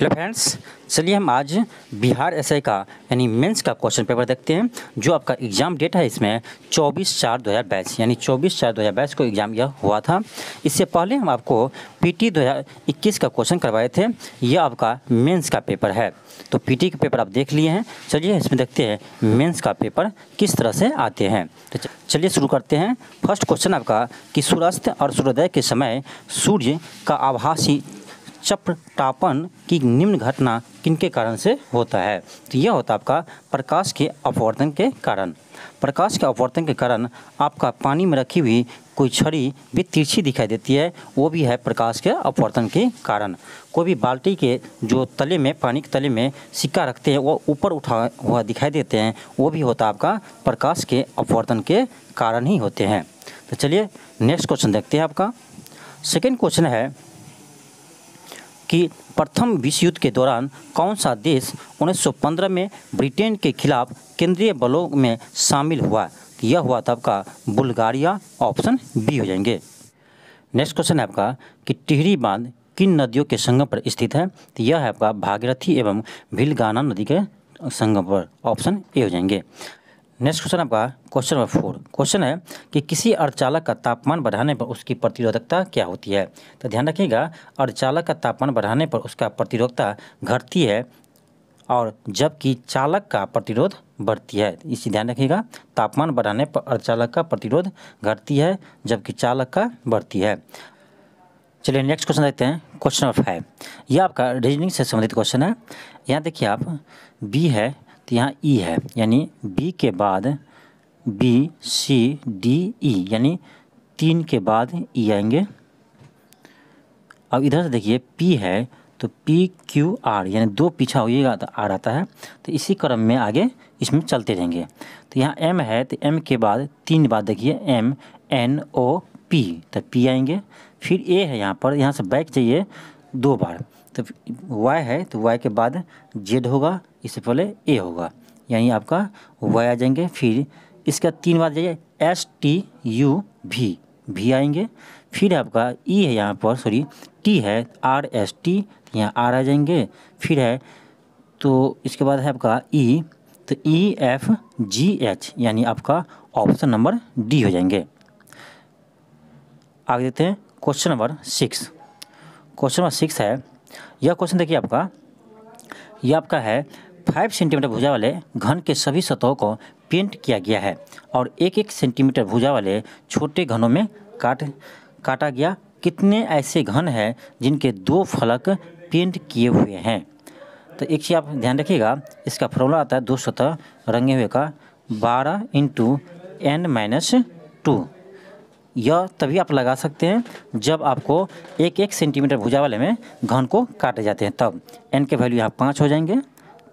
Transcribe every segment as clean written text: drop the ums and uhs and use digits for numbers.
Hello friends, चलिए हम आज बिहार एसआई का यानी मेंस का क्वेश्चन पेपर देखते हैं। जो आपका एग्ज़ाम डेट है इसमें 24/4/2022 यानी 24/4/2022 को एग्ज़ाम यह हुआ था। इससे पहले हम आपको पीटी 2021 का क्वेश्चन करवाए थे। यह आपका मेंस का पेपर है। तो पीटी का पेपर आप देख लिए हैं। चलिए इसमें देखते हैं मेंस का पेपर किस तरह से आते हैं। तो चलिए शुरू करते हैं। फर्स्ट क्वेश्चन आपका कि सूर्यास्त और सूर्योदय के समय सूर्य का आभासी चपटापन की निम्न घटना किनके कारण से होता है। तो यह होता है आपका प्रकाश के अपवर्तन के कारण। प्रकाश के अपवर्तन के कारण आपका पानी में रखी हुई कोई छड़ी भी तिरछी दिखाई देती है, वो भी है प्रकाश के अपवर्तन के कारण। कोई भी बाल्टी के जो तले में, पानी के तले में सिक्का रखते हैं वो ऊपर उठा हुआ दिखाई देते हैं, वो भी होता है आपका प्रकाश के अपवर्तन के कारण ही होते हैं। तो चलिए नेक्स्ट क्वेश्चन देखते हैं। आपका सेकेंड क्वेश्चन है कि प्रथम विश्व युद्ध के दौरान कौन सा देश 1915 में ब्रिटेन के खिलाफ केंद्रीय बलों में शामिल हुआ। यह हुआ था आपका बुल्गारिया। ऑप्शन बी हो जाएंगे। नेक्स्ट क्वेश्चन है आपका कि टिहरी बांध किन नदियों के संगम पर स्थित है। तो यह है आपका भागीरथी एवं भीलगाना नदी के संगम पर। ऑप्शन ए हो जाएंगे। नेक्स्ट क्वेश्चन आपका क्वेश्चन नंबर 4 क्वेश्चन है कि किसी अर्धचालक का तापमान बढ़ाने पर उसकी प्रतिरोधकता क्या होती है। तो ध्यान रखिएगा, अर्धचालक का तापमान बढ़ाने पर उसका प्रतिरोधकता घटती है और जबकि चालक का प्रतिरोध बढ़ती है। इसी ध्यान रखिएगा, तापमान बढ़ाने पर अर्धचालक का प्रतिरोध घटती है जबकि चालक का बढ़ती है। चलिए नेक्स्ट क्वेश्चन देखते हैं। क्वेश्चन नंबर 5 यह आपका रीजनिंग से संबंधित क्वेश्चन है। यहाँ देखिए आप बी है तो यहाँ ई है, यानी बी के बाद बी सी डी ई, यानी 3 के बाद ई आएंगे। अब इधर से देखिए पी है तो पी क्यू आर, यानी 2 पीछा होइएगा तो आर आता है। तो इसी क्रम में आगे इसमें चलते रहेंगे। तो यहाँ एम है तो एम के बाद 3 बाद देखिए एम एन ओ पी, तो पी आएंगे। फिर ए है यहाँ से बैक जाइए 2 बार, तो वाई है तो वाई के बाद जेड होगा, इससे पहले ए होगा, यानी आपका वाई आ जाएंगे। फिर इसका 3 बार जाइए एस टी यू भी, भी आएंगे। फिर आपका ई है यहाँ पर, सॉरी टी है आर एस टी, यहाँ आर आ जाएंगे। फिर है तो इसके बाद है आपका ई, तो ई एफ जी एच, यानी आपका ऑप्शन नंबर डी हो जाएंगे। आगे देते हैं क्वेश्चन नंबर 6। क्वेश्चन नंबर 6 है, यह क्वेश्चन देखिए आपका, यह आपका है 5 सेंटीमीटर भुजा वाले घन के सभी सतहों को पेंट किया गया है और 1-1 सेंटीमीटर भुजा वाले छोटे घनों में काटा गया। कितने ऐसे घन हैं जिनके 2 फलक पेंट किए हुए हैं। तो एक चीज़ आप ध्यान रखिएगा, इसका फॉर्मूला आता है 2 सतह रंगे हुए का 12 × n-2। यह तभी आप लगा सकते हैं जब आपको 1-1 सेंटीमीटर भुजा वाले में घन को काटे जाते हैं, तब n के वैल्यू यहाँ 5 हो जाएंगे।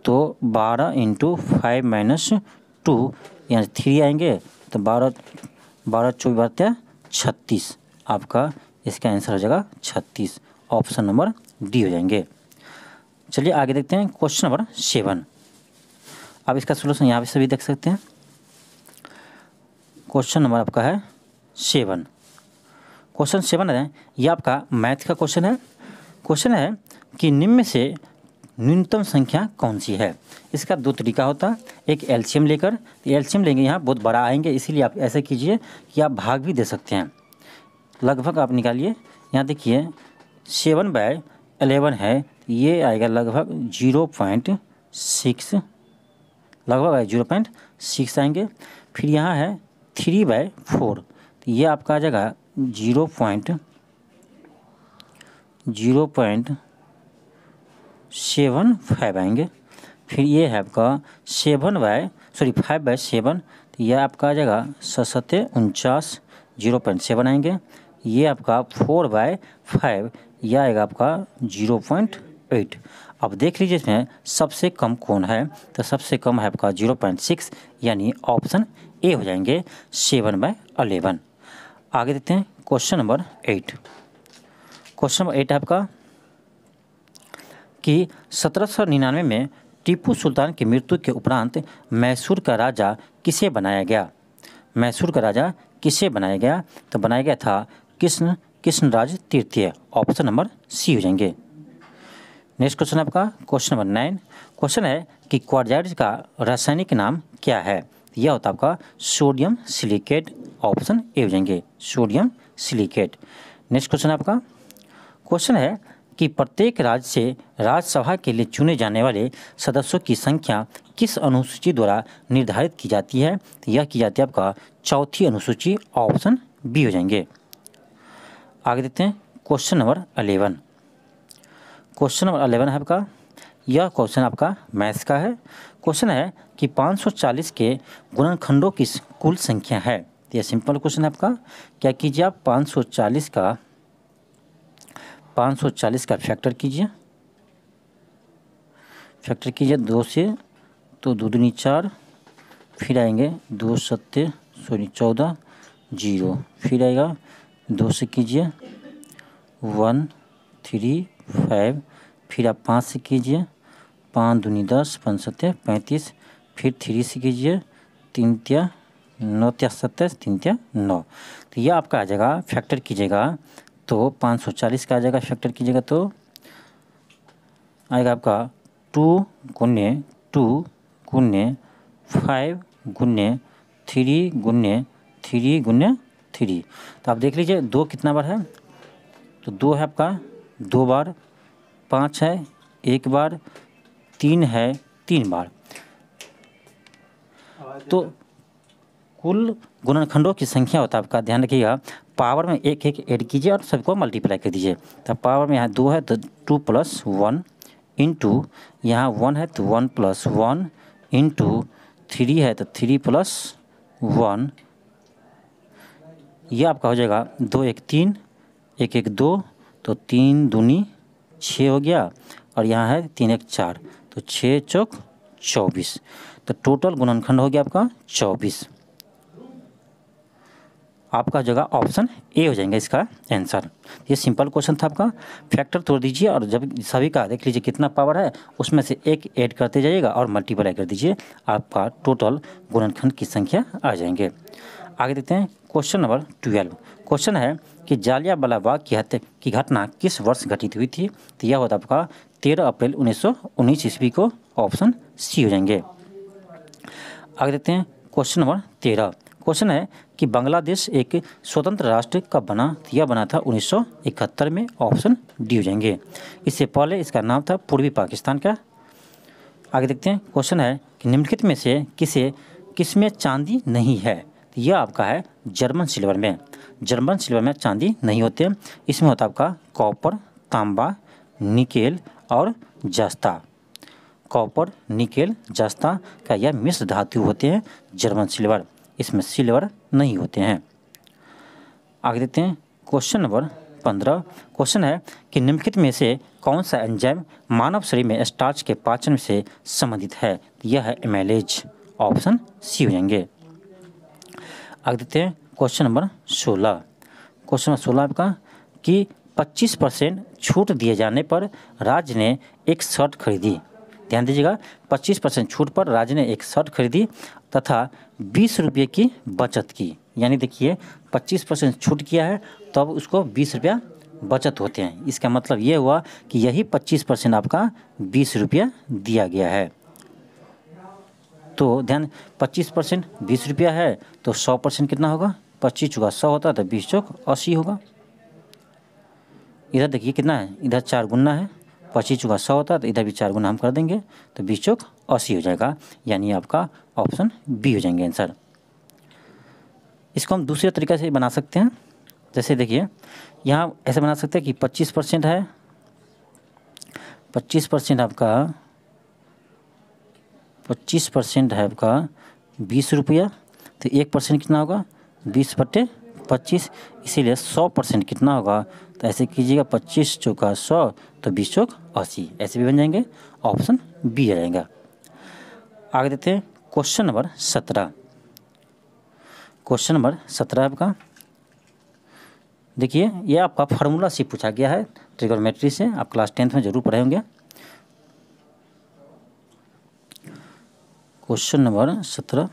तो 12 × 5 - 2 यानी 3 आएंगे। तो 12 24 36, आपका इसका आंसर हो जाएगा 36। ऑप्शन नंबर डी हो जाएंगे। चलिए आगे देखते हैं क्वेश्चन नंबर 7। आप इसका सोल्यूशन यहाँ से भी देख सकते हैं। क्वेश्चन नंबर आपका है 7। क्वेश्चन 7 है, यह आपका मैथ का क्वेश्चन है। क्वेश्चन है कि निम्न में से न्यूनतम संख्या कौन सी है। इसका 2 तरीका होता है, एक एलसीएम लेकर, तो एलसीएम लेंगे यहाँ बहुत बड़ा आएंगे, इसीलिए आप ऐसे कीजिए कि आप भाग भी दे सकते हैं। लगभग आप निकालिए, यहाँ देखिए 7/11 है, ये आएगा लगभग 0.6, लगभग 0.6 आएंगे। फिर यहाँ है 3/4, तो ये आपका आ जाएगा 0.75 आएंगे। फिर ये है आपका 5/7, तो ये आपका आ जाएगा 7-49, 0.7 आएंगे। ये आपका 4/5, यह आएगा आपका 0.8। अब देख लीजिए इसमें सबसे कम कौन है, तो सबसे कम है आपका 0.6, यानी ऑप्शन ए हो जाएंगे 7/11। आगे देखते हैं क्वेश्चन नंबर 8। क्वेश्चन नंबर 8 है आपका कि 1799 में टीपू सुल्तान की मृत्यु के उपरांत मैसूर का राजा किसे बनाया गया। मैसूर का राजा किसे बनाया गया, तो बनाया गया था कृष्णराज तृतीय। ऑप्शन नंबर सी हो जाएंगे। नेक्स्ट क्वेश्चन आपका क्वेश्चन नंबर 9। क्वेश्चन है कि क्वार्जाइट का रासायनिक नाम क्या है। यह होता है आपका सोडियम सिलिकेट, ऑप्शन ए हो जाएंगे सोडियम सिलिकेट। नेक्स्ट क्वेश्चन आपका क्वेश्चन है कि प्रत्येक राज्य से राज्यसभा के लिए चुने जाने वाले सदस्यों की संख्या किस अनुसूची द्वारा निर्धारित की जाती है। यह की जाती है आपका चौथी अनुसूची, ऑप्शन बी हो जाएंगे। आगे देखते हैं क्वेश्चन नंबर 11। क्वेश्चन नंबर 11 है आपका, यह क्वेश्चन आपका मैथ्स का है। क्वेश्चन है कि 540 के गुणनखंडों की कुल संख्या है। यह सिंपल क्वेश्चन है आपका। क्या कीजिए आप 540 का फैक्टर कीजिए। फैक्टर कीजिए 2 से, तो 2 दूनी 4, फिर आएंगे 2 सत्ते 14 0, फिर आएगा 2 से कीजिए 1 3 5, फिर आप 5 से कीजिए 5 दूनी 10, 5 सत्ते 35, फिर 3 से कीजिए 3 त्या 9 त्या 27, 3 त्या 9। तो यह आपका आ जाएगा, फैक्टर कीजिएगा तो 540 का आ जाएगा। फैक्टर कीजिएगा तो आएगा आपका 2 गुने 2 गुने 5 गुने 3 गुने 3 गुने 3। तो आप देख लीजिए 2 कितना बार है, तो 2 है आपका 2 बार, 5 है 1 बार, 3 है 3 बार। तो कुल गुणनखंडों की संख्या होता है आपका, ध्यान रखिएगा, पावर में 1 1 ऐड कीजिए और सबको मल्टीप्लाई कर दीजिए। तो पावर में यहाँ 2 है तो 2 + 1 इंटू यहाँ 1 है तो 1 + 1 इंटू 3 है तो 3 + 1। यह आपका हो जाएगा 2 1 3 1 1 2, तो 3 दूनी 6 हो गया, और यहाँ है 3 1 4, तो 6 चौक 24। तो टोटल गुणनखंड हो गया आपका 24। आपका जगह ऑप्शन ए हो जाएगा इसका आंसर। ये सिंपल क्वेश्चन था आपका। फैक्टर तोड़ दीजिए और जब सभी का देख लीजिए कितना पावर है, उसमें से 1 ऐड करते जाइएगा और मल्टीप्लाई कर दीजिए, आपका टोटल गुणनखंड की संख्या आ जाएंगे। आगे देखते हैं क्वेश्चन नंबर 12। क्वेश्चन है कि जालियांवाला बाग की हत्या की घटना किस वर्ष घटित हुई थी। तो यह होता आपका 13 अप्रैल 1919 ईस्वी को, ऑप्शन सी हो जाएंगे। आगे देखते हैं क्वेश्चन नंबर 13। क्वेश्चन है कि बांग्लादेश एक स्वतंत्र राष्ट्र कब बना। यह बना था 1971 में, ऑप्शन डी हो जाएंगे। इससे पहले इसका नाम था पूर्वी पाकिस्तान का। आगे देखते हैं क्वेश्चन है कि निम्नलिखित में से किसमें चांदी नहीं है। तो यह आपका है जर्मन सिल्वर में। जर्मन सिल्वर में चांदी नहीं होते, इसमें होता आपका कॉपर, तांबा, निकेल और जस्ता। कॉपर, निकेल, जस्ता का यह मिश्र धातु होते हैं जर्मन सिल्वर, इसमें सिल्वर नहीं होते हैं। आगे देखते हैं क्वेश्चन नंबर 15। क्वेश्चन है कि निम्नलिखित में से कौन सा एंजाइम मानव शरीर में स्टार्च के पाचन से संबंधित है। यह है एमाइलेज, ऑप्शन सी हो जाएंगे। आगे देखते हैं क्वेश्चन नंबर 16। क्वेश्चन नंबर 16 आपका कि 25% छूट दिए जाने पर राज्य ने एक शर्ट खरीदी। ध्यान दीजिएगा, 25% छूट पर राज्य ने एक शर्ट खरीदी तथा 20 रुपये की बचत की। यानी देखिए 25% छूट किया है तो अब उसको 20 रुपया बचत होते हैं। इसका मतलब ये हुआ कि यही 25% आपका 20 रुपया दिया गया है। तो ध्यान, 25% 20 रुपया है तो 100% कितना होगा, 25 चौका 100 होता है तो 20 चौक 80 होगा। इधर देखिए कितना है, इधर 4 गुना है, 25 चौका 100 होता है तो इधर भी 4 गुना हम कर देंगे तो 20 चौक 80 हो जाएगा। यानी आपका ऑप्शन बी हो जाएंगे आंसर। इसको हम दूसरे तरीके से बना सकते हैं। जैसे देखिए यहाँ ऐसे बना सकते हैं कि 25% है, 25% आपका 25% है आपका 20 रुपया, तो 1% कितना होगा 20/25, इसीलिए 100% कितना होगा, तो ऐसे कीजिएगा 25 चौका 100 तो 20 चौक 80, ऐसे भी बन जाएंगे, ऑप्शन बी आ जाएगा। आगे देखते हैं क्वेश्चन नंबर 17। क्वेश्चन नंबर 17 आपका देखिए, यह आपका फार्मूला से पूछा गया है ट्रिगोनोमेट्री से, आप क्लास 10th में जरूर पढ़े होंगे। क्वेश्चन नंबर 17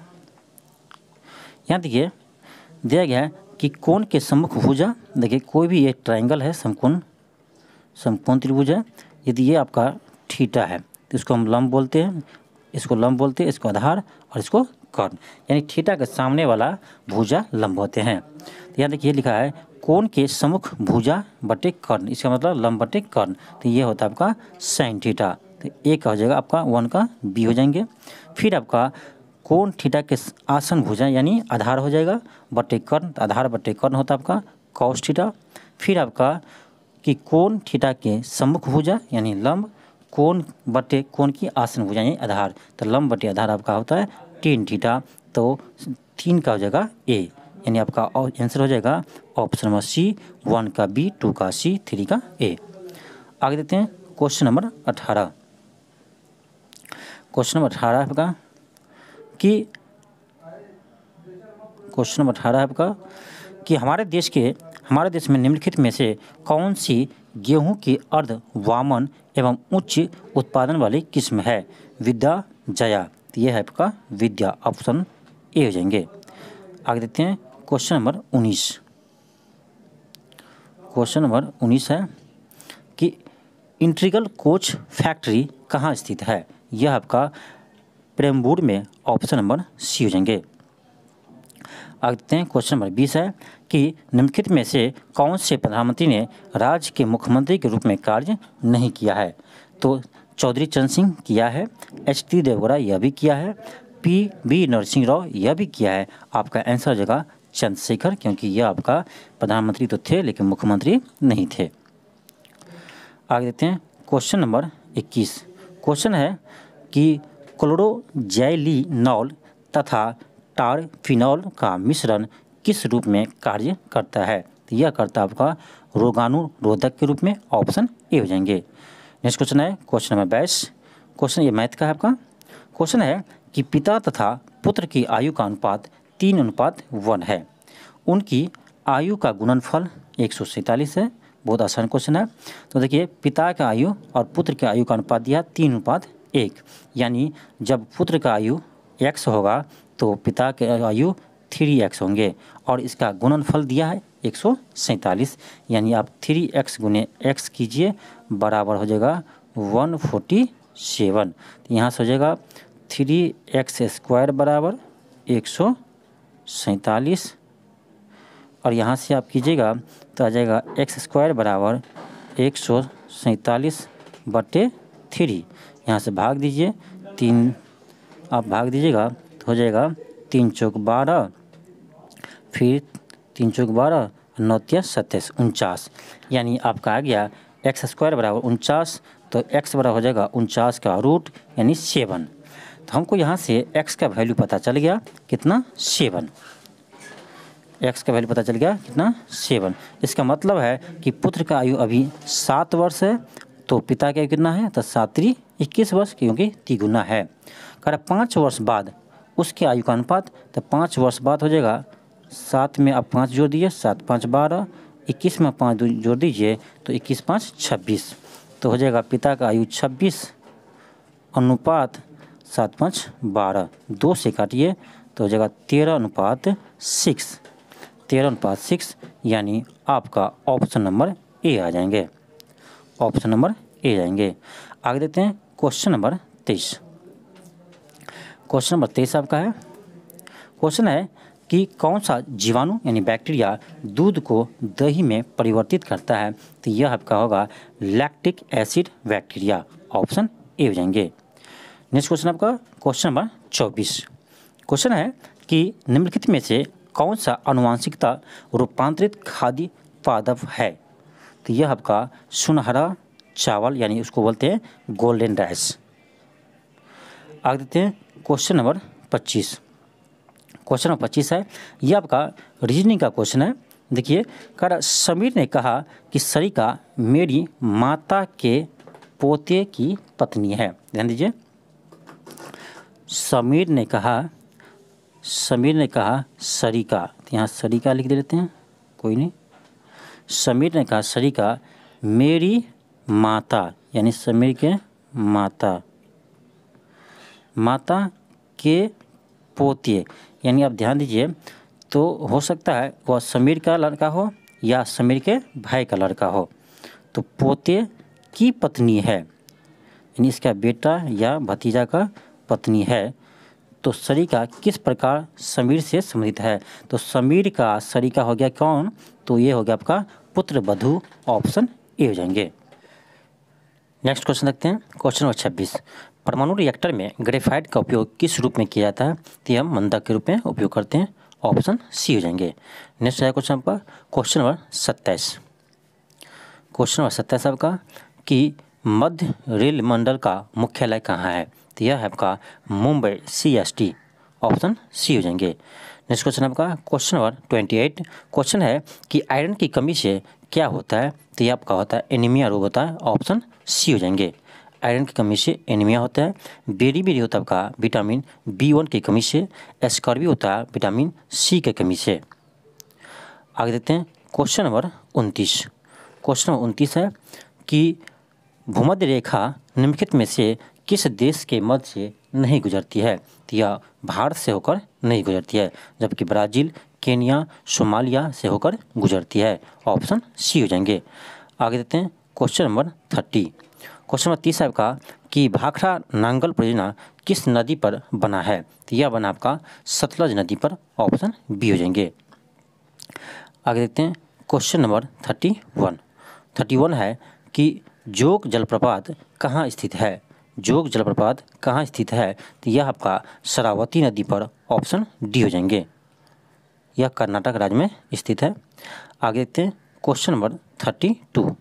यहाँ देखिए दिया गया है कि कोण के सम्मुख भुजा, देखिए कोई भी एक ट्रायंगल है, समकोण त्रिभुज है, यदि ये आपका थीटा है तो इसको हम लंब बोलते हैं, इसको लंब बोलते हैं, इसको आधार और इसको कर्ण, यानी थीटा के सामने वाला भुजा लंब होते हैं। तो यहाँ देखिए लिखा है कोण के सम्मुख भुजा बटे कर्ण, इसका मतलब लंब बटे कर्ण, तो ये होता है आपका साइन थीटा। तो ए का हो जाएगा आपका 1 का बी हो जाएंगे। फिर आपका कोण थीटा के आसन भुजा यानी आधार हो जाएगा बटे कर्ण, तो आधार बटे कर्ण होता है आपका कॉस थीटा। फिर आपका कि कोण थीटा के सम्मुख भुजा यानी लंब, कोण बटे कोण की आसन भुजा यानी आधार, तो लंब बटे आधार आपका होता है टेन थीटा। तो 3 का हो जाएगा ए, यानी आपका आंसर हो जाएगा ऑप्शन नंबर सी, 1 का बी, 2 का सी, 3 का ए। आगे देखते हैं क्वेश्चन नंबर 18। क्वेश्चन नंबर 18 है आपका कि क्वेश्चन नंबर 18 है आपका कि हमारे देश में निम्नलिखित में से कौन सी गेहूं की अर्ध वामन एवं उच्च उत्पादन वाली किस्म है? विद्या जया, तो यह है आपका विद्या, ऑप्शन ए हो जाएंगे। आगे देखते हैं क्वेश्चन नंबर 19। क्वेश्चन नंबर 19 है कि इंटीग्रल कोच फैक्ट्री कहाँ स्थित है? यह आपका पेरम्बूर में, ऑप्शन नंबर सी हो जाएंगे। आगे देखते हैं क्वेश्चन नंबर 20 है कि निम्नलिखित में से कौन से प्रधानमंत्री ने राज्य के मुख्यमंत्री के रूप में कार्य नहीं किया है? तो चौधरी चरण सिंह किया है, एच.डी. देवगौड़ा यह भी किया है, पी.वी. नरसिंह राव यह भी किया है। आपका आंसर हो जाएगा चंद्रशेखर, क्योंकि यह आपका प्रधानमंत्री तो थे लेकिन मुख्यमंत्री नहीं थे। आगे देखते हैं क्वेश्चन नंबर 21। क्वेश्चन है कि क्लोरोजैलिनॉल तथा टारफिनॉल का मिश्रण किस रूप में कार्य करता है? तो यह करता है आपका रोगाणुरोधक के रूप में, ऑप्शन ए हो जाएंगे। नेक्स्ट क्वेश्चन है क्वेश्चन नंबर 22। क्वेश्चन ये मैथ का है आपका। क्वेश्चन है कि पिता तथा पुत्र की आयु का अनुपात 3:1 है। उनकी आयु का गुणनफल 147 है। बहुत आसान क्वेश्चन है। तो देखिए पिता का आयु और पुत्र की आयु का अनुपात दिया 3:1, यानी जब पुत्र का आयु x होगा तो पिता के आयु 3x होंगे, और इसका गुणनफल दिया है 147, यानी आप 3x गुने x कीजिए बराबर हो जाएगा 147। तो यहाँ से हो जाएगा 3x² बराबर 147, और यहाँ से आप कीजिएगा तो आ जाएगा x² बराबर 147/3। यहाँ से भाग दीजिए, 3 आप भाग दीजिएगा तो हो जाएगा 3 चौक 12, फिर 3 चौक 12, 9 तिया 27, 49, यानी आपका आ गया x² बराबर 49। तो x बराबर हो जाएगा 49 का रूट यानी 7। तो हमको यहाँ से x का वैल्यू पता चल गया कितना, 7। x का वैल्यू पता चल गया कितना, 7। इसका मतलब है कि पुत्र का आयु अभी 7 वर्ष है, तो पिता का आयु कितना है, तो 7 × 21 वर्ष, क्योंकि तिगुना है। कर 5 वर्ष बाद उसके आयु का अनुपात, तो 5 वर्ष बाद हो जाएगा 7 में आप 5 जोड़ दीजिए, 7 × 5 = 12, 21 में 5 जोड़ दीजिए तो 21 × 5 = 26। तो हो जाएगा पिता का आयु 26 अनुपात 7 × 5 = 12, 2 से काटिए तो हो जाएगा 13:6, 13:6, यानी आपका ऑप्शन नंबर ए आ जाएंगे, ऑप्शन नंबर ए जाएंगे। आगे देखते हैं क्वेश्चन नंबर 23। क्वेश्चन नंबर 23 आपका है। क्वेश्चन है कि कौन सा जीवाणु यानी बैक्टीरिया दूध को दही में परिवर्तित करता है? तो यह आपका होगा lactic acid bacteria, option A हो जाएंगे। नेक्स्ट क्वेश्चन आपका क्वेश्चन नंबर 24। क्वेश्चन है कि निम्नलिखित में से कौन सा आनुवांशिकता रूपांतरित खाद्य पादप है? तो यह आपका सुनहरा चावल, यानी उसको बोलते हैं गोल्डन राइस। आगे देखते हैं क्वेश्चन नंबर 25। क्वेश्चन नंबर 25 है, यह आपका रीजनिंग का क्वेश्चन है। देखिए कर समीर ने कहा कि सरिका मेरी माता के पोते की पत्नी है। ध्यान दीजिए, समीर ने कहा सरिका, तो यहाँ सरिका लिख देते हैं, कोई नहीं। समीर ने कहा सरिका मेरी माता, यानी समीर के माता के पोते, यानी आप ध्यान दीजिए तो हो सकता है वह समीर का लड़का हो या समीर के भाई का लड़का हो। तो पोते की पत्नी है, यानी इसका बेटा या भतीजा का पत्नी है, तो सरिका किस प्रकार समीर से संबंधित है? तो समीर का सरिका हो गया कौन? तो ये हो गया आपका पुत्र वधू, ऑप्शन ए हो जाएंगे। नेक्स्ट क्वेश्चन देखते हैं, क्वेश्चन नंबर 26। परमाणु रिएक्टर में ग्रेफाइट का उपयोग किस रूप में किया जाता है? तो ये हम मंदक के रूप में उपयोग करते हैं, ऑप्शन सी हो जाएंगे। नेक्स्ट है क्वेश्चन पर क्वेश्चन नंबर 27। क्वेश्चन नंबर 27 आपका कि मध्य रेल मंडल का मुख्यालय कहाँ है? तो यह है आपका मुंबई CST, ऑप्शन सी हो जाएंगे। नेक्स्ट क्वेश्चन आपका क्वेश्चन नंबर 28। क्वेश्चन है कि आयरन की कमी से क्या होता है? तो यह आपका होता है एनीमिया रोग होता है, ऑप्शन सी हो जाएंगे। आयरन की कमी से एनीमिया होता है। बेरी होता है आपका विटामिन B1 की कमी से। एस्कॉर्बी होता है विटामिन C की कमी से। आगे देखते हैं क्वेश्चन नंबर 29। क्वेश्चन नंबर 29 है कि भूमध्य रेखा निम्नलिखित में से किस देश के मध्य से नहीं गुजरती है? तो यह भारत से होकर नहीं गुजरती है, जबकि ब्राज़ील, केन्या, सोमालिया से होकर गुजरती है, ऑप्शन सी हो जाएंगे। आगे देखते हैं क्वेश्चन नंबर 30। क्वेश्चन नंबर 30 है आपका कि भाखड़ा नांगल परियोजना किस नदी पर बना है? तो यह बना आपका सतलज नदी पर, ऑप्शन बी हो जाएंगे। आगे देखते हैं क्वेश्चन नंबर 31 है कि जोग जलप्रपात कहाँ स्थित है? जोग जलप्रपात कहाँ स्थित है? तो यह आपका शरावती नदी पर, ऑप्शन डी हो जाएंगे। यह कर्नाटक राज्य में स्थित है। आगे देखते हैं क्वेश्चन नंबर 32।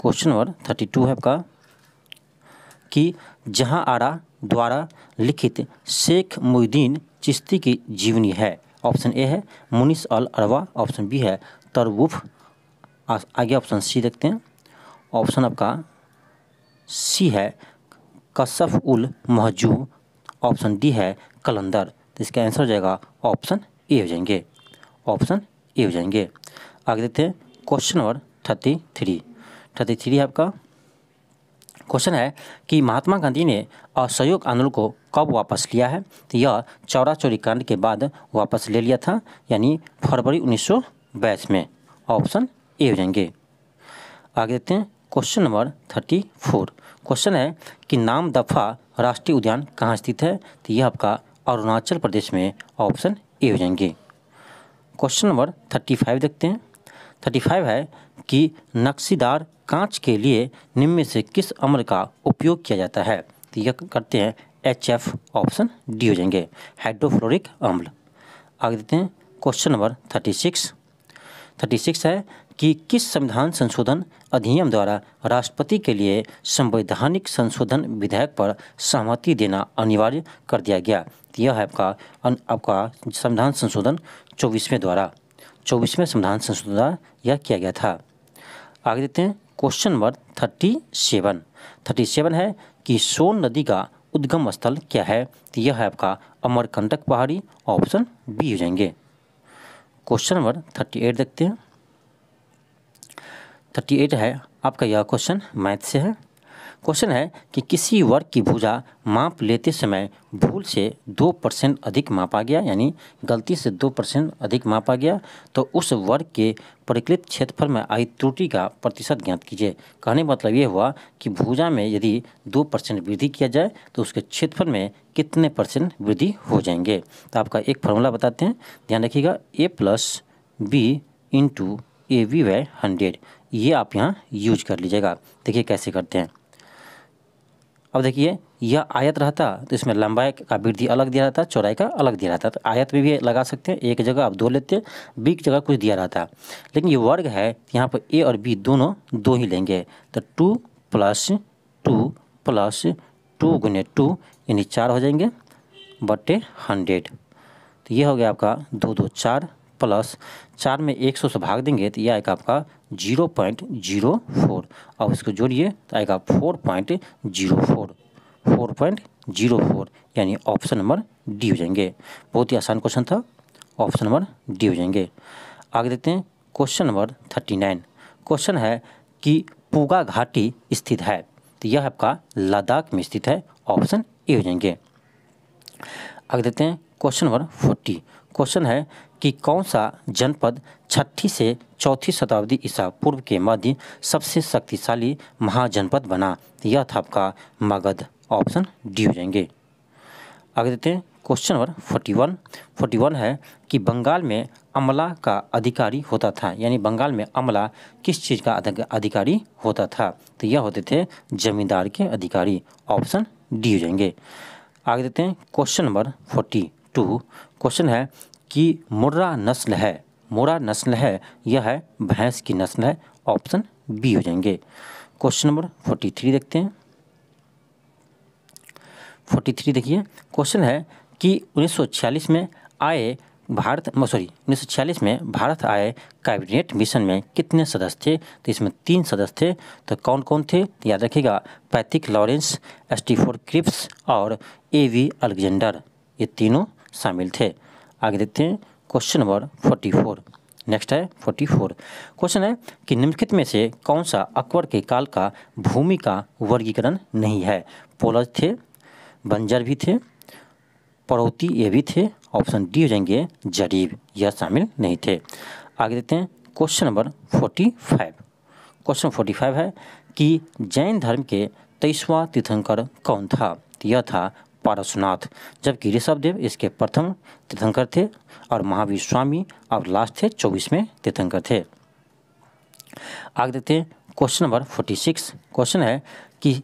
क्वेश्चन नंबर 32 है आपका कि जहाँ आरा द्वारा लिखित शेख मुहिद्दीन चिश्ती की जीवनी है? ऑप्शन ए है मुनिस अल अरवा, ऑप्शन बी है तरवुफ। आगे ऑप्शन सी देखते हैं। ऑप्शन आपका सी है कशफ उल महजूब, ऑप्शन डी है कलंदर। तो इसका आंसर हो जाएगा ऑप्शन ए हो जाएंगे, ऑप्शन ए हो जाएंगे। आगे देखते हैं क्वेश्चन नंबर 33 है आपका। क्वेश्चन है कि महात्मा गांधी ने असहयोग आंदोलन को कब वापस लिया है? तो यह चौरा चौरी कांड के बाद वापस ले लिया था, यानी फरवरी 1922 में, ऑप्शन ए हो जाएंगे। आगे देखते हैं क्वेश्चन नंबर 34। क्वेश्चन है कि नाम दफा राष्ट्रीय उद्यान कहाँ स्थित है? तो यह आपका अरुणाचल प्रदेश में, ऑप्शन ए हो जाएंगे। क्वेश्चन नंबर 35 देखते हैं। 35 है कि नक्शीदार कांच के लिए निम्न में से किस अम्ल का उपयोग किया जाता है? तो यह करते हैं HF, ऑप्शन डी हो जाएंगे, हाइड्रोफ्लोरिक अम्ल। आगे देखते हैं क्वेश्चन नंबर 36 है कि किस संविधान संशोधन अधिनियम द्वारा राष्ट्रपति के लिए संवैधानिक संशोधन विधेयक पर सहमति देना अनिवार्य कर दिया गया? तो यह है आपका संविधान संशोधन 24वें संविधान संशोधन द्वारा यह किया गया था। आगे देखते हैं क्वेश्चन नंबर 37 है कि सोन नदी का उद्गम स्थल क्या है? तो यह है आपका अमरकंटक पहाड़ी, ऑप्शन बी हो जाएंगे। क्वेश्चन नंबर 38 देखते हैं। 38 है आपका यह क्वेश्चन मैथ से है। क्वेश्चन है कि किसी वर्ग की भुजा माप लेते समय भूल से 2% अधिक मापा गया, यानी गलती से 2% अधिक मापा गया, तो उस वर्ग के परिकलित क्षेत्रफल में आई त्रुटि का प्रतिशत ज्ञात कीजिए। कहने का मतलब ये हुआ कि भुजा में यदि 2% वृद्धि किया जाए तो उसके क्षेत्रफल में कितने % वृद्धि हो जाएंगे। तो आपका एक फार्मूला बताते हैं, ध्यान रखिएगा, A+B × AV/100, ये आप यहाँ यूज कर लीजिएगा। देखिए कैसे करते हैं। अब देखिए यह आयत रहता तो इसमें लंबाई का वृद्धि अलग दिया रहता, चौड़ाई का अलग दिया रहता। तो आयत में भी लगा सकते हैं, एक जगह आप 2 लेते हैं, बी की जगह कुछ दिया रहता। लेकिन ये वर्ग है, यहाँ पर ए और बी दोनों 2 ही लेंगे। तो 2 + 2 + 2 × 2 यानी 4 हो जाएंगे बटे 100। तो ये हो गया आपका 2 2 4 प्लस 4 में 100 से भाग देंगे तो यह आएगा आपका 0.04। अब इसको जोड़िए तो आएगा 4.04 यानी ऑप्शन नंबर डी हो जाएंगे। बहुत ही आसान क्वेश्चन था, ऑप्शन नंबर डी हो जाएंगे। आगे देखते हैं क्वेश्चन नंबर 39। क्वेश्चन है कि पूगा घाटी स्थित है, तो यह आपका लद्दाख में स्थित है, ऑप्शन ए हो जाएंगे। आगे देखते हैं क्वेश्चन नंबर 40। क्वेश्चन है कि कौन सा जनपद 6ठी से 4ठी शताब्दी ईसा पूर्व के मध्य सबसे शक्तिशाली महाजनपद बना? यह था आपका मगध। ऑप्शन डी हो जाएंगे। आगे देते हैं क्वेश्चन नंबर 41 है कि बंगाल में अमला का अधिकारी होता था, यानी बंगाल में अमला किस चीज़ का अधिकारी होता था? तो यह होते थे जमींदार के अधिकारी। ऑप्शन डी हो जाएंगे। आगे देते हैं क्वेश्चन नंबर 42। क्वेश्चन है कि मुर्रा नस्ल है यह है भैंस की नस्ल है। ऑप्शन बी हो जाएंगे। क्वेश्चन नंबर 43 देखते हैं। 43 देखिए, क्वेश्चन है कि 1946 में 1946 में भारत आए कैबिनेट मिशन में कितने सदस्य थे? तो इसमें 3 सदस्य थे। तो कौन कौन थे? तो याद रखिएगा, पैथिक लॉरेंस, स्टीफोर्ड क्रिप्स और A.V. अलेक्जेंडर, ये तीनों शामिल थे। आगे देखते हैं क्वेश्चन नंबर 44। नेक्स्ट है 44। क्वेश्चन है कि निम्नलिखित में से कौन सा अकबर के काल का भूमि का वर्गीकरण नहीं है? पोलज थे, बंजर भी थे, पड़ौती ये भी थे। ऑप्शन डी हो जाएंगे जरीब, यह शामिल नहीं थे। आगे देखते हैं क्वेश्चन नंबर 45। क्वेश्चन 45 है कि जैन धर्म के 23वां तीर्थंकर कौन था? तो यह था पारसनाथ, जबकि ऋषभदेव इसके प्रथम तीर्थंकर थे और महावीर स्वामी और लास्ट थे 24वें तीर्थंकर थे। आगे देखते हैं क्वेश्चन नंबर 46। क्वेश्चन है कि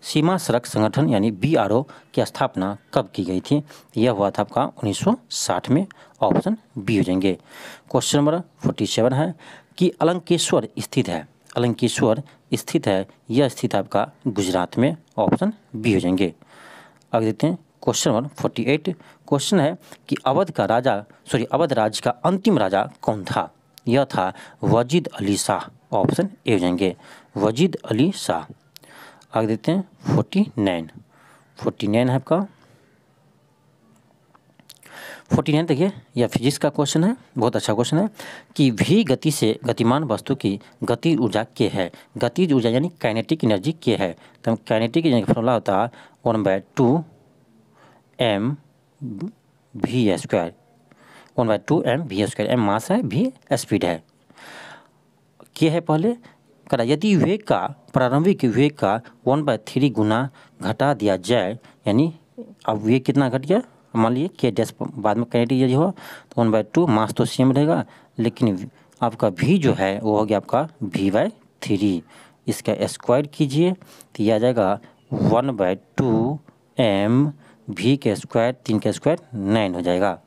सीमा सड़क संगठन यानी BRO की स्थापना कब की गई थी? यह हुआ था आपका 1960 में। ऑप्शन बी हो जाएंगे। क्वेश्चन नंबर 47 है कि अलंकेश्वर स्थित है, यह स्थित आपका गुजरात में। ऑप्शन बी हो जाएंगे। आगे देखते हैं क्वेश्चन नंबर 48। क्वेश्चन है कि अवध राज्य का अंतिम राजा कौन था? यह था वजीद अली शाह। ऑप्शन ए हो जाएंगे, वजीद अली शाह। आगे देखते हैं 49 है आपका। 49 देखिए, यह फिजिक्स का क्वेश्चन है, बहुत अच्छा क्वेश्चन है कि भी गति से गतिमान वस्तु की गतिज ऊर्जा के है? गतिज ऊर्जा यानी काइनेटिक एनर्जी के है? तो काइनेटिक एनर्जी का फॉर्मूला होता है 1/2 mv²। 1/2 mv²। m मास है, v स्पीड है, के है पहले करा। यदि वेग का प्रारंभिक वेग का 1/3 गुना घटा दिया जाए, यानी अब वेग कितना घट गया, मान लीजिए के डैश बाद में काइनेटिक एनर्जी हो तो 1/2, मास तो सेम रहेगा, लेकिन आपका v जो है वो हो गया आपका v/3। इसका स्क्वायर कीजिए तो यह आ जाएगा 1/2 mv², 3 का स्क्वायर 9 हो जाएगा।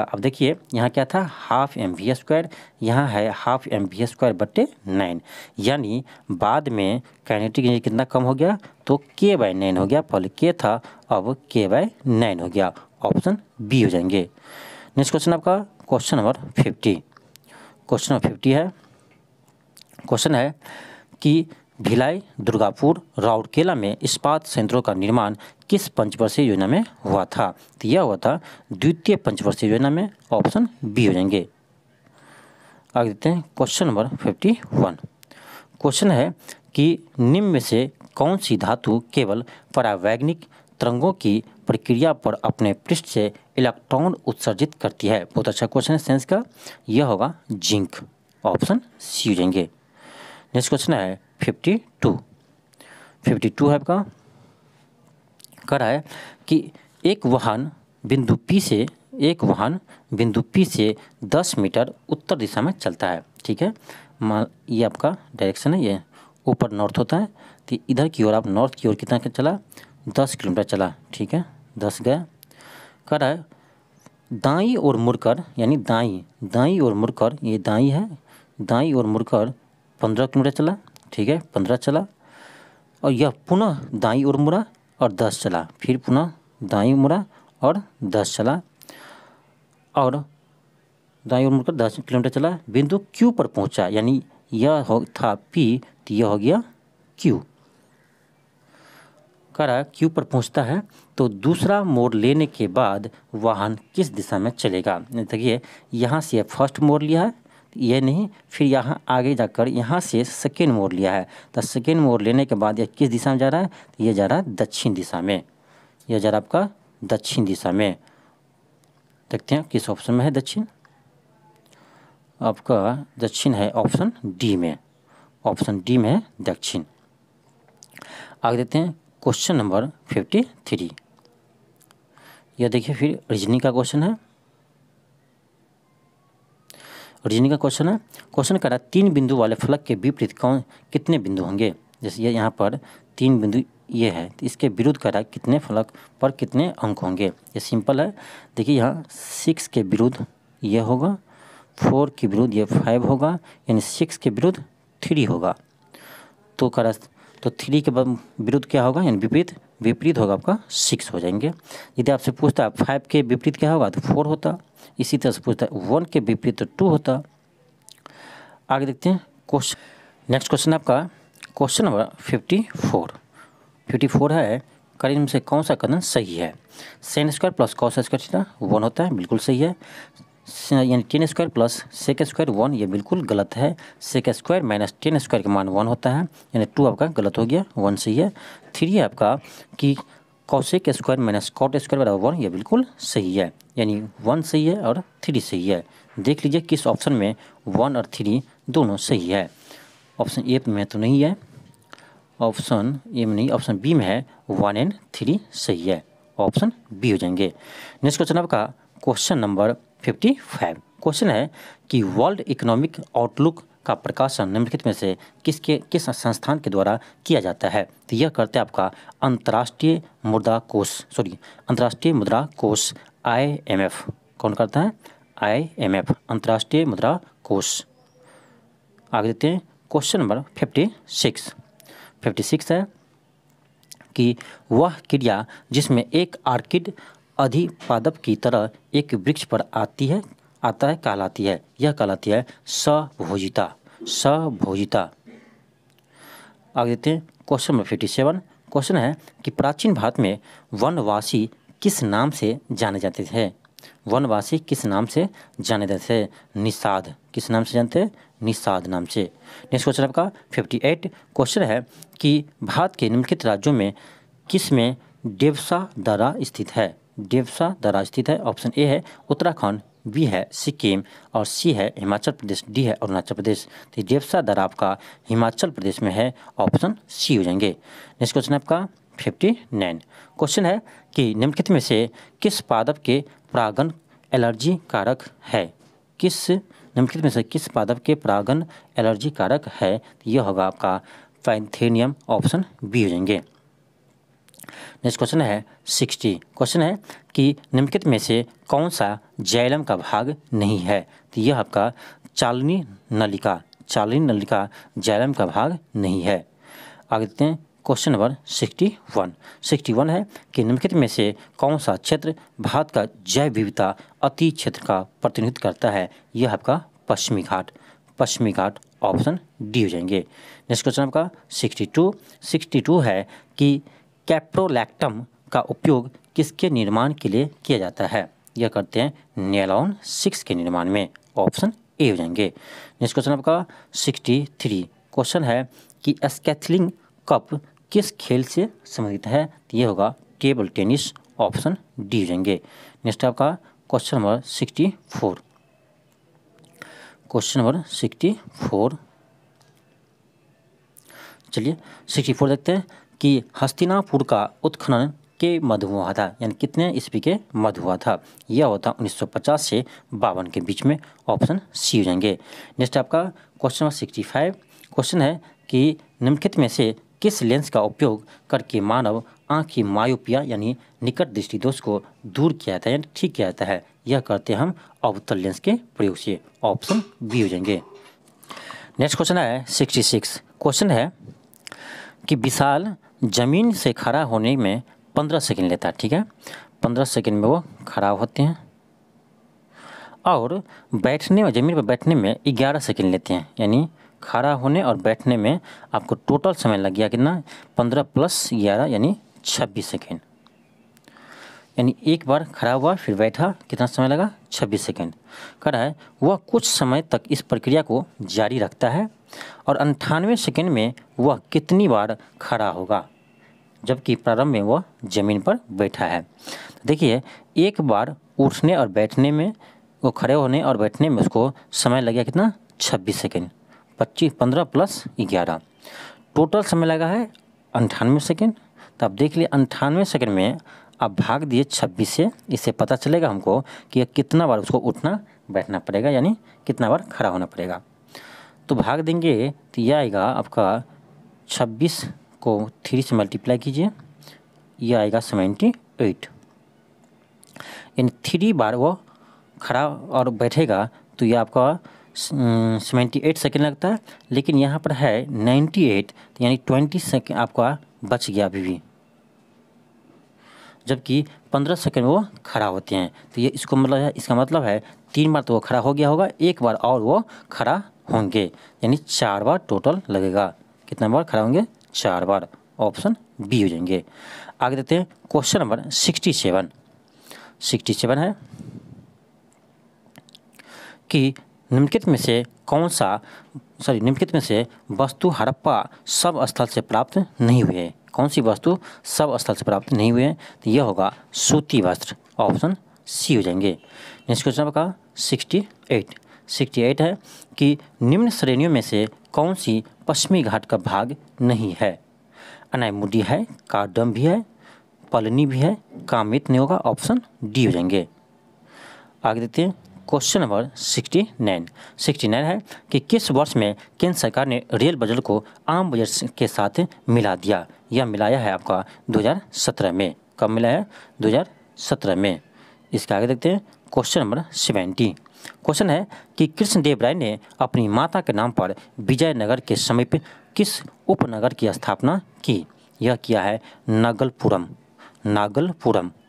अब देखिए यहाँ क्या था, ½ mv², यहाँ है ½ mv²/9, यानी बाद में काइनेटिक एनर्जी कितना कम हो गया, तो k/9 हो गया। पहले k था, अब k/9 हो गया। ऑप्शन बी हो जाएंगे। नेक्स्ट क्वेश्चन आपका क्वेश्चन नंबर 50। क्वेश्चन नंबर 50 है। क्वेश्चन है कि भिलाई, दुर्गापुर, राउरकेला में इस्पात संयंत्रों का निर्माण किस पंचवर्षीय योजना में हुआ था? तो यह हुआ था द्वितीय पंचवर्षीय योजना में। ऑप्शन बी हो जाएंगे। आगे देखते हैं क्वेश्चन नंबर 51। क्वेश्चन है कि निम्न में से कौन सी धातु केवल परावैज्ञानिक तरंगों की प्रक्रिया पर अपने पृष्ठ से इलेक्ट्रॉन उत्सर्जित करती है? बहुत अच्छा क्वेश्चन है साइंस का, यह होगा जिंक। ऑप्शन सी हो जाएंगे। नेक्स्ट क्वेश्चन है 52 है आपका। कह रहा है कि एक वाहन बिंदु P से 10 मीटर उत्तर दिशा में चलता है, ठीक है। ये आपका डायरेक्शन है, ये ऊपर नॉर्थ होता है, तो इधर की ओर आप नॉर्थ की ओर कितना चला, 10 किलोमीटर चला, ठीक है, 10 गया। कह रहा है दाईं ओर मुड़कर, यानी दाईं ओर मुड़कर, ये दाईं है, दाईं ओर मुड़कर 15 किलोमीटर चला, ठीक है, 15 चला, और यह पुनः दाईं ओर मुड़ा और 10 चला, फिर पुनः दाईं मुड़ा और 10 चला, और दाईं ओर मुड़कर 10 किलोमीटर चला, बिंदु Q पर पहुंचा, यानी यह था P, तो यह हो गया Q। कह रहा है Q पर पहुंचता है तो दूसरा मोड़ लेने के बाद वाहन किस दिशा में चलेगा? देखिए यहाँ से फर्स्ट मोड़ लिया है, ये नहीं, फिर यहाँ आगे जाकर यहाँ से सेकेंड मोड़ लिया है, तो सेकेंड मोड़ लेने के बाद यह किस दिशा में जा रहा है? ये जा रहा है दक्षिण दिशा में, यह जा रहा है आपका दक्षिण दिशा में। देखते हैं किस ऑप्शन में है दक्षिण। आपका दक्षिण है ऑप्शन डी में, ऑप्शन डी में है दक्षिण। आगे देखते हैं क्वेश्चन नंबर 53। यह देखिए फिर रीजनिंग का क्वेश्चन है। रीजनिंग का क्वेश्चन है। क्वेश्चन कह रहा है 3 बिंदु वाले फलक के विपरीत कितने बिंदु होंगे। जैसे ये यहाँ पर 3 बिंदु ये है, तो इसके विरुद्ध कह रहा है कितने फलक पर कितने अंक होंगे। ये सिंपल है। देखिए यहाँ 6 के विरुद्ध ये होगा, 4 के विरुद्ध ये 5 होगा, यानी 6 के विरुद्ध 3 होगा। तो कह रहा तो 3 के विरुद्ध क्या होगा, यानी विपरीत होगा आपका 6 हो जाएंगे। यदि आपसे पूछता है 5 के विपरीत क्या होगा तो 4 होता। इसी तरह से पूछता है 1 के विपरीत तो 2 होता। आगे देखते हैं क्वेश्चन। नेक्स्ट क्वेश्चन आपका क्वेश्चन नंबर 54 है, करें इनमें से कौन सा कथन सही है। sin square plus cos square theta 1 होता है, बिल्कुल सही है। यानी tan square plus sec square 1, ये बिल्कुल गलत है। sec square minus tan square का मान 1 होता है, यानी 2 आपका गलत हो गया, 1 सही है। 3 है आपका कि cosec square minus cot square बराबर 1, ये बिल्कुल सही है, यानी 1 सही है और 3 सही है। देख लीजिए किस ऑप्शन में 1 और 3 दोनों सही है। ऑप्शन ए में तो नहीं है, ऑप्शन ए में नहीं, ऑप्शन बी में है 1 और 3 सही है, ऑप्शन बी हो जाएंगे। नेक्स्ट क्वेश्चन आपका क्वेश्चन नंबर 55। क्वेश्चन है कि वर्ल्ड इकोनॉमिक आउटलुक का प्रकाशन निम्नलिखित में से किस संस्थान के द्वारा किया जाता है। तो यह करते हैं आपका अंतर्राष्ट्रीय मुद्रा कोष IMF। कौन करता है, IMF, अंतर्राष्ट्रीय मुद्रा कोष। आगे देखते हैं क्वेश्चन नंबर 56 है कि वह क्रिया जिसमें एक आर्किड अधिपादप की तरह एक वृक्ष पर आता है कहलाती है। यह कहलाती है सभोजिता। आगे देखते हैं क्वेश्चन नंबर 57। क्वेश्चन है कि प्राचीन भारत में वनवासी किस नाम से जाने जाते थे। वनवासी किस नाम से जाने जाते थे, निषाद। किस नाम से जानते हैं, निषाद नाम से। नेक्स्ट क्वेश्चन आपका 58। क्वेश्चन है कि भारत के निम्नलिखित राज्यों में किस में देवसा दर्रा स्थित है। देवसा दर्रा स्थित है। ऑप्शन ए है उत्तराखंड, बी है सिक्किम और सी है हिमाचल प्रदेश, डी है अरुणाचल प्रदेश। तो देवसा दर्रा आपका हिमाचल प्रदेश में है, ऑप्शन सी हो जाएंगे। नेक्स्ट क्वेश्चन आपका 59। क्वेश्चन है कि निम्नलिखित में से किस पादप के परागण एलर्जी कारक है। निम्नलिखित में से किस पादप के परागण एलर्जी कारक है। यह होगा आपका पैंथेनियम, ऑप्शन बी हो जाएंगे। नेक्स्ट क्वेश्चन है 60। क्वेश्चन है कि निम्नलिखित में से कौन सा जाइलम का भाग नहीं है। तो यह आपका चालनी नलिका जाइलम का भाग नहीं है। आगे देखते हैं क्वेश्चन नंबर 61 है कि निम्नलिखित में से कौन सा क्षेत्र भारत का जैव विविधता अति क्षेत्र का प्रतिनिधित्व करता है। यह आपका पश्चिमी घाट, ऑप्शन डी हो जाएंगे। नेक्स्ट क्वेश्चन आपका 62 है कि कैप्रोलैक्टम का उपयोग किसके निर्माण के लिए किया जाता है। यह करते हैं नायलॉन 6 के निर्माण में, ऑप्शन ए हो जाएंगे। नेक्स्ट क्वेश्चन आपका 63। क्वेश्चन है कि स्केटलिंग कप किस खेल से संबंधित है। तो ये होगा टेबल टेनिस, ऑप्शन डी हो जाएंगे। नेक्स्ट आपका क्वेश्चन नंबर 64। क्वेश्चन नंबर 64, चलिए 64 देखते हैं कि हस्तिनापुर का उत्खनन के मध्य हुआ था, यानी कितने ईस्वी के मध्य हुआ था। यह होता 1950 से 52 के बीच में, ऑप्शन सी हो जाएंगे। नेक्स्ट आपका क्वेश्चन नंबर 65। क्वेश्चन है कि निम्नलिखित में से किस लेंस का उपयोग करके मानव आँख की मायोपिया यानी निकट दृष्टि दोष को दूर किया जाता है, यानी ठीक किया जाता है। यह करते हैं हम अवतल लेंस के प्रयोग से, ऑप्शन बी हो जाएंगे। नेक्स्ट क्वेश्चन है 66। क्वेश्चन है कि विशाल जमीन से खड़ा होने में 15 सेकंड लेता है, ठीक है, 15 सेकंड में वो खड़ा होते हैं, और जमीन पर बैठने में 11 सेकंड लेते हैं, यानी खड़ा होने और बैठने में आपको टोटल समय लग गया कितना, 15 + 11 यानी 26 सेकंड। यानी एक बार खड़ा हुआ फिर बैठा, कितना समय लगा, 26 सेकंड। कह रहा है वह कुछ समय तक इस प्रक्रिया को जारी रखता है और 98 सेकंड में वह कितनी बार खड़ा होगा। जबकि प्रारंभ में वह ज़मीन पर बैठा है। देखिए, एक बार उठने और बैठने में, वो खड़े होने और बैठने में उसको समय लग गया कितना, 26 सेकेंड। 15 प्लस 11, टोटल समय लगा है 98 सेकेंड। तो आप देख लिए 98 सेकेंड में आप भाग दिए 26 से, इससे पता चलेगा हमको कि कितना बार उसको उठना बैठना पड़ेगा, यानी कितना बार खड़ा होना पड़ेगा। तो भाग देंगे तो यह आएगा आपका 26 को 3 से मल्टीप्लाई कीजिए, यह आएगा 78, यानी 3 बार वो खड़ा और बैठेगा तो यह आपका 78 सेकेंड लगता है। लेकिन यहाँ पर है 98, तो यानी 20 सेकेंड आपका बच गया अभी भी, जबकि 15 सेकेंड वो खड़ा होते हैं। तो ये इसको मतलब है, इसका मतलब है 3 बार तो वो खड़ा हो गया होगा, एक बार और वो खड़ा होंगे, यानी 4 बार टोटल लगेगा। कितना बार खड़ा होंगे, 4 बार। ऑप्शन बी हो जाएंगे। आगे देखते हैं क्वेश्चन नंबर 67 है कि निम्नलिखित में से वस्तु हड़प्पा सब स्थल से प्राप्त नहीं हुए। कौन सी वस्तु सब स्थल से प्राप्त नहीं हुए? तो यह होगा सूती वस्त्र। ऑप्शन सी हो जाएंगे। नेक्स्ट क्वेश्चन का 68 है कि निम्न श्रेणियों में से कौन सी पश्चिमी घाट का भाग नहीं है? अनायमुडी है, कार्डम भी है, पलनी भी है, कामित नहीं होगा। ऑप्शन डी हो जाएंगे। आगे देखते हैं क्वेश्चन नंबर 69 है कि किस वर्ष में केंद्र सरकार ने रेल बजट को आम बजट के साथ मिला दिया? यह मिलाया है आपका 2017 में। कब मिला है? 2017 में। इसके आगे देखते हैं क्वेश्चन नंबर 70। क्वेश्चन है कि कृष्णदेव राय ने अपनी माता के नाम पर विजयनगर के समीप किस उपनगर की स्थापना की? यह किया है नागलपुरम।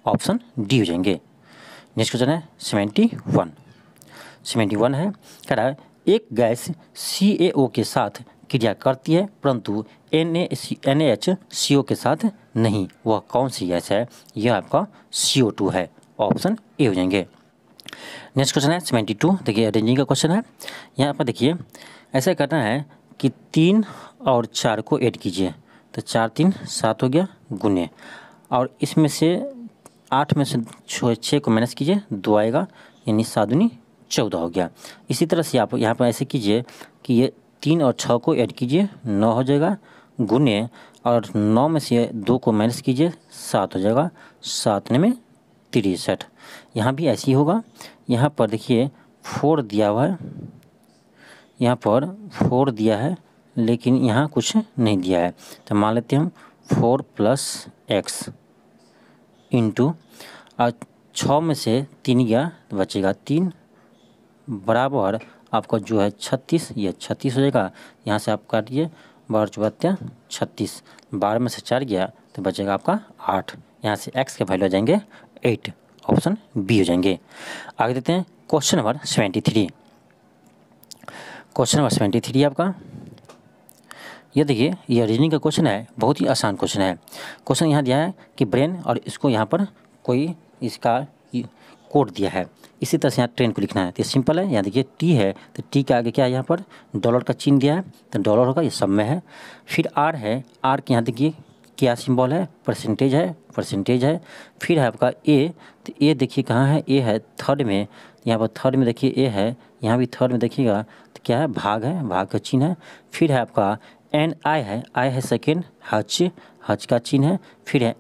ऑप्शन डी हो जाएंगे। नेक्स्ट क्वेश्चन है 71 है, कह रहा है एक गैस CaO के साथ क्रिया करती है परंतु NaHCO के साथ नहीं। वह कौन सी गैस है? यह आपका CO2 है। ऑप्शन ए हो जाएंगे। नेक्स्ट क्वेश्चन है 72। देखिए अरेंजिंग का क्वेश्चन है। यहाँ पर देखिए ऐसा करना है कि 3 और 4 को ऐड कीजिए, तो 4 3 7 हो गया गुने, और इसमें से 8 में से 6 को माइनस कीजिए, 2 आएगा, यानी 7 दूनी 14 हो गया। इसी तरह से आप यहाँ पर ऐसे कीजिए कि ये 3 और 6 को ऐड कीजिए, 9 हो जाएगा गुने, और 9 में से 2 को माइनस कीजिए, 7 हो जाएगा, 7 में 63। यहाँ भी ऐसे ही होगा। यहाँ पर देखिए 4 दिया हुआ है, यहाँ पर 4 दिया है लेकिन यहाँ कुछ नहीं दिया है, तो मान लेते हैं हम 4 + x इंटू, और 6 में से 3 गया तो बचेगा 3 बराबर आपका जो है 36, ये 36 हो जाएगा। यहाँ से आप काटिए 12 × 36, 12 में से 4 गया तो बचेगा आपका 8। यहाँ से x के वैल्यू आ जाएंगे 8। ऑप्शन बी हो जाएंगे। आगे देते हैं क्वेश्चन नंबर 73। क्वेश्चन नंबर 73 आपका, ये देखिए ये रीजनिंग का क्वेश्चन है, बहुत ही आसान क्वेश्चन है। क्वेश्चन यहाँ दिया है कि ब्रेन, और इसको यहाँ पर कोई इसका कोड दिया है। इसी तरह से यहाँ ट्रेन को लिखना है, तो सिंपल है। यहाँ देखिए टी है तो टी के आगे क्या है, यहाँ पर डॉलर का चिन्ह दिया है तो डॉलर होगा, ये सब में है। फिर आर है, आर के यहाँ देखिए क्या सिंबल है, परसेंटेज है। फिर है आपका ए, तो ए देखिए कहाँ है, ए है थर्ड में, यहाँ पर थर्ड में देखिए ए है, यहाँ भी थर्ड में देखिएगा तो क्या है, भाग है, भाग का चिन्ह है। फिर है आपका एन, आई है सेकेंड, हच का चिन्ह है। फिर है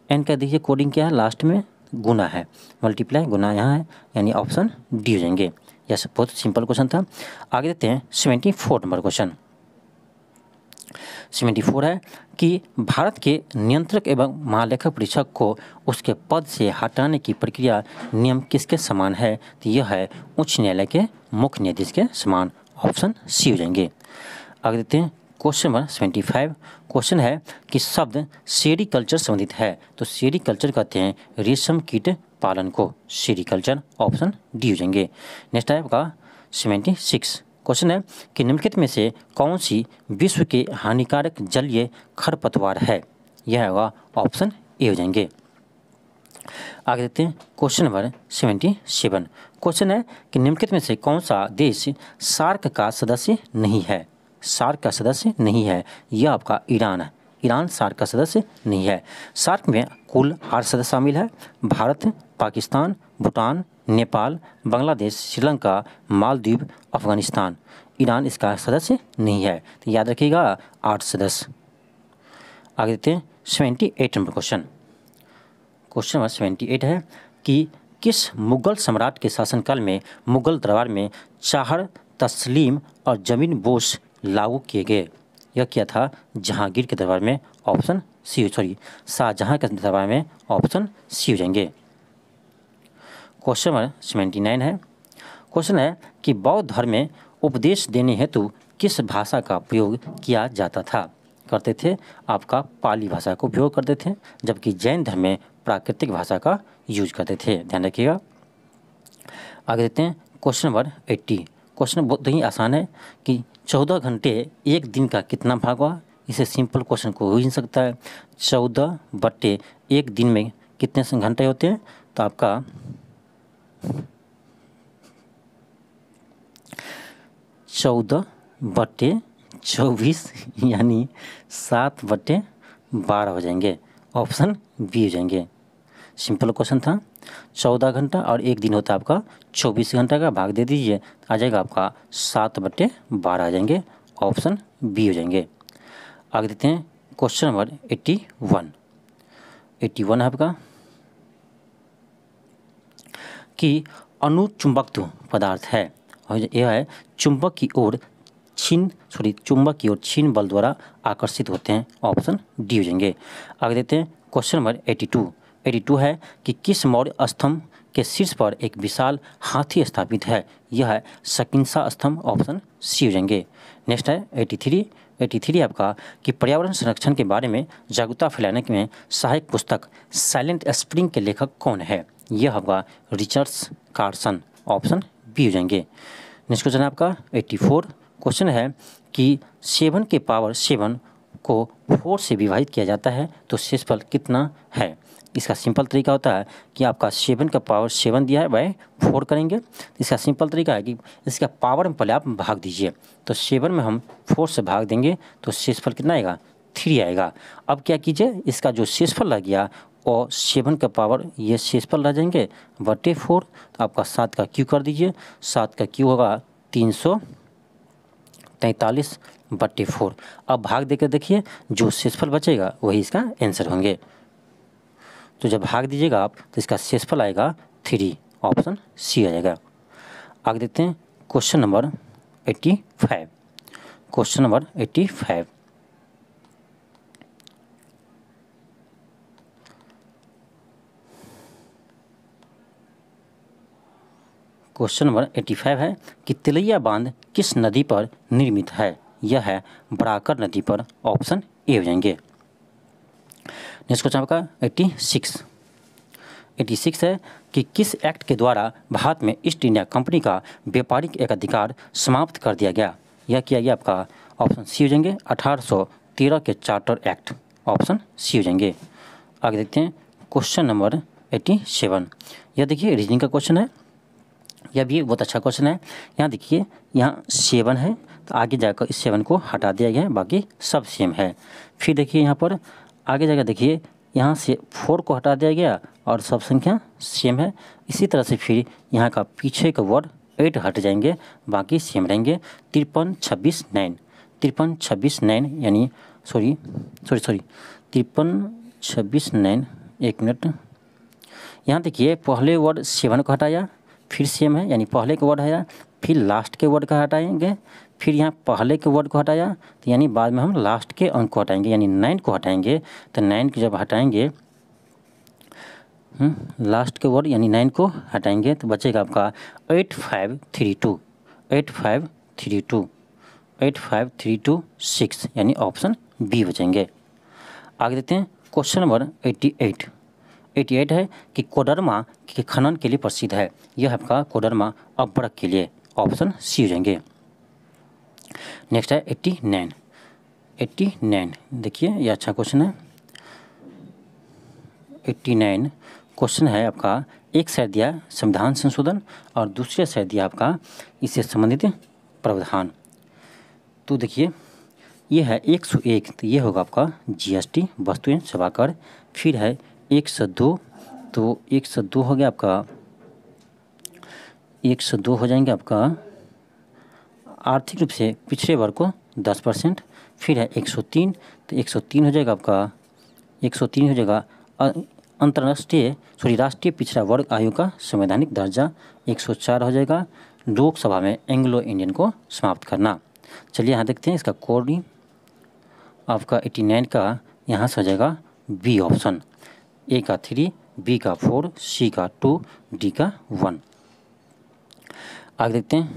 एन का देखिए कोडिंग क्या है, लास्ट में गुना है, मल्टीप्लाई गुना यहाँ है, यानी ऑप्शन डी हो जाएंगे। यह बहुत सिंपल क्वेश्चन था। आगे देते हैं 74 नंबर क्वेश्चन। 74 है कि भारत के नियंत्रक एवं महालेखा परीक्षक को उसके पद से हटाने की प्रक्रिया नियम किसके समान है? तो यह है उच्च न्यायालय के मुख्य न्यायाधीश के समान। ऑप्शन सी हो जाएंगे। आगे देते हैं क्वेश्चन नंबर 75। क्वेश्चन है कि शब्द सेरीकल्चर संबंधित है, तो सेरीकल्चर कहते हैं रेशम कीट पालन को, सेरीकल्चर। ऑप्शन डी हो जाएंगे। नेक्स्ट है आपका 76। क्वेश्चन है कि निम्नलिखित में से कौन सी विश्व के हानिकारक जलीय खरपतवार है? यह होगा ऑप्शन ए हो जाएंगे। आगे देखते हैं क्वेश्चन नंबर 77। क्वेश्चन है कि निम्नलिखित में से कौन सा देश सार्क का सदस्य नहीं है? सार्क का सदस्य नहीं है, यह आपका ईरान ईरान सार्क का सदस्य नहीं है। सार्क में कुल 8 सदस्य शामिल है। भारत, पाकिस्तान, भूटान, नेपाल, बांग्लादेश, श्रीलंका, मालदीव, अफगानिस्तान। ईरान इसका सदस्य नहीं है, तो याद रखिएगा 8 सदस्य। आगे देखते हैं 78 नंबर क्वेश्चन। क्वेश्चन नंबर 78 है कि किस मुगल सम्राट के शासनकाल में मुगल दरबार में चाहर, तस्लीम और जमीन बोस लागू किए गए? यह किया था जहांगीर के दरबार में, ऑप्शन सी, शाहजहां के दरबार में, ऑप्शन सी हो जाएंगे। क्वेश्चन नंबर 79 है। क्वेश्चन है कि बौद्ध धर्म में उपदेश देने हेतु किस भाषा का प्रयोग किया जाता था? करते थे आपका पाली भाषा का उपयोग करते थे, जबकि जैन धर्म में प्राकृतिक भाषा का यूज करते थे, ध्यान रखिएगा। आगे देखते हैं क्वेश्चन नंबर 80। क्वेश्चन बहुत ही आसान है कि 14 घंटे एक दिन का कितना भाग हुआ? इसे सिंपल क्वेश्चन को हो ही नहीं सकता है। 14/1 दिन में कितने घंटे होते हैं? तो आपका 14/24 यानी 7/12 हो जाएंगे, ऑप्शन बी हो जाएंगे। सिंपल क्वेश्चन था। 14 घंटा और एक दिन होता है आपका 24 घंटा का, भाग दे दीजिए, आ जाएगा आपका 7/12 आ जाएंगे, ऑप्शन बी हो जाएंगे। आगे देते हैं क्वेश्चन नंबर 81। 81 है आपका कि अनुचुंबकत्व पदार्थ है और यह है चुंबक की ओर छीन बल द्वारा आकर्षित होते हैं, ऑप्शन डी हो जाएंगे। आगे देते हैं क्वेश्चन नंबर 82 है कि किस मौर्य स्तंभ के शीर्ष पर एक विशाल हाथी स्थापित है? यह है शकिंसा स्तंभ, ऑप्शन सी हो जाएंगे। नेक्स्ट है 83 आपका कि पर्यावरण संरक्षण के बारे में जागरूकता फैलाने में सहायक पुस्तक साइलेंट स्प्रिंग के लेखक कौन है? यह होगा रिचर्ड कार्सन, ऑप्शन बी हो जाएंगे। नेक्स्ट क्वेश्चन है आपका 84। क्वेश्चन है कि 7 के पावर 7 को 4 से विभाजित किया जाता है तो शेषफल कितना है? इसका सिंपल तरीका होता है कि आपका 7 का पावर 7 दिया है बाय 4 करेंगे। इसका सिंपल तरीका है कि इसका पावर में पहले आप भाग दीजिए, तो 7 में हम 4 से भाग देंगे तो शेषफल कितना आएगा? 3 आएगा। अब क्या कीजिए, इसका जो शेषफल लग गया और 7 का पावर ये शेषफल रह जाएंगे बटे 4, तो आपका 7 का क्यू कर दीजिए। 7 का क्यू होगा 343/4। अब भाग देकर देखिए जो शेषफल बचेगा वही इसका आंसर होंगे। तो जब भाग दीजिएगा आप तो इसका शेषफल आएगा 3, ऑप्शन सी आ जाएगा। आगे देखते हैं question number 85। Question number 85 question number 85 है कि तिलैया बांध किस नदी पर निर्मित है? यह है बराकर नदी पर, ऑप्शन ए हो जाएंगे। नेक्स्ट क्वेश्चन आपका 86 है कि किस एक्ट के द्वारा भारत में ईस्ट इंडिया कंपनी का व्यापारिक एकाधिकार समाप्त कर दिया गया? यह किया गया आपका, ऑप्शन सी हो जाएंगे 1813 के चार्टर एक्ट, ऑप्शन सी हो जाएंगे। आगे देखते हैं क्वेश्चन नंबर 87। यह देखिए रीजनिंग का क्वेश्चन है, यह भी बहुत अच्छा क्वेश्चन है। यहाँ देखिए यहाँ 7 है तो आगे जाकर इस 7 को हटा दिया गया है, बाकी सब सेम है। फिर देखिए यहाँ पर आगे जाकर देखिए यहाँ से 4 को हटा दिया गया और सब संख्या सेम है। इसी तरह से फिर यहाँ का पीछे का वर्ड 8 हट जाएंगे, बाकी सेम रहेंगे। 53, 26, 9 53, 26, 9 यानी सॉरी 53, 26, 9। एक मिनट, यहाँ देखिए पहले वर्ड 7 को हटाया, फिर सेम है यानी पहले के वर्ड हटाया, फिर लास्ट के वर्ड का हटाएंगे, फिर यहाँ पहले के वर्ड को हटाया तो यानी बाद में हम लास्ट के अंक को हटाएंगे, यानी 9 को हटाएंगे। तो 9 को जब हटाएंगे लास्ट के वर्ड यानी 9 को हटाएंगे तो बचेगा आपका 8532 यानी ऑप्शन बी बचेंगे। आगे देखते हैं क्वेश्चन नंबर 88 है कि कोडरमा के खनन के लिए प्रसिद्ध है। यह आपका कोडरमा अब्रक के लिए, ऑप्शन सी हो जाएंगे। नेक्स्ट है 89 देखिए ये अच्छा क्वेश्चन है। 89 क्वेश्चन है आपका, एक साइड दिया संविधान संशोधन और दूसरे साइड दिया आपका इससे संबंधित प्रावधान। तो देखिए ये है 101, तो ये होगा आपका GST वस्तु एवं सेवा कर। फिर है 102, तो 102 हो गया आपका, 102 हो जाएंगे आपका आर्थिक रूप से पिछड़े वर्ग को 10%। फिर है 103, तो 103 हो जाएगा आपका, 103 हो जाएगा राष्ट्रीय पिछड़ा वर्ग आयोग का संवैधानिक दर्जा। 104 हो जाएगा लोकसभा में एंग्लो इंडियन को समाप्त करना। चलिए यहाँ देखते हैं इसका कोड आपका 89 का यहाँ से हो जाएगा बी ऑप्शन, ए का 3, बी का 4, सी का 2, डी का 1। आगे देखते हैं